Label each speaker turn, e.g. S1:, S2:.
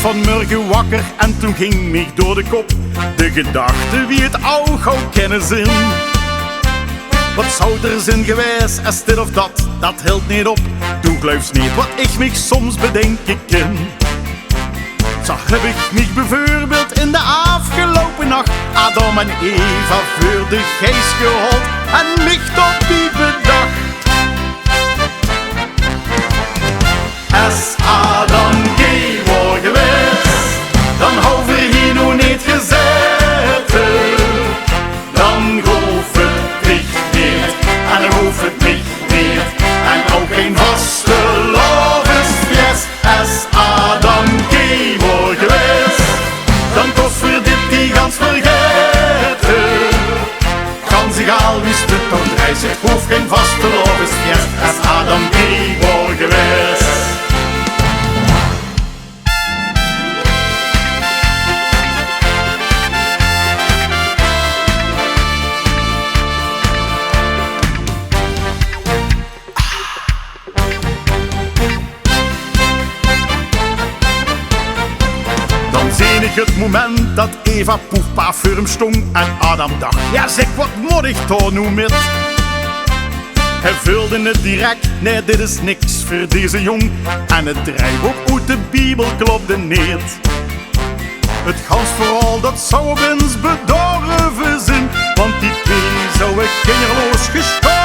S1: vanmörge wakker en toen ging mich door de kop de gedachte wie het ouw gauw kennen zin. Wat zou er zijn gewaes, is dit of dat, dat hilt niet op. Doe gluifs niet wat ik mich soms bedenken kan. Zo heb ik mich beveurbield in de aafgeloupe nacht. Adam en Eva voor de geest gehold en mich tot die bedacht. Als Adam waor geweest, dan hou we hier nog niet gezeten. Dan geloof het mich niet, en dan hoeft het mich niet. En ook geen vaste lovensfjes. Als Adam waor geweest, dan kost voor dit die gans vergeten. Kan zich al wist het toch reis, het hoeft geen vaste lovensfjes. Als Adam waor geweest. Zie ik het moment dat Eva poefpa voor hem stong en Adam dacht, ja zeg wat moet ik toch nu met? Hij vulde het direct, nee dit is niks voor deze jong. En het drijfboek uit de Bijbel klopte niet. Het gans vooral dat zou op eens bedorven zijn, want die twee zou ik kinderloos gestorven.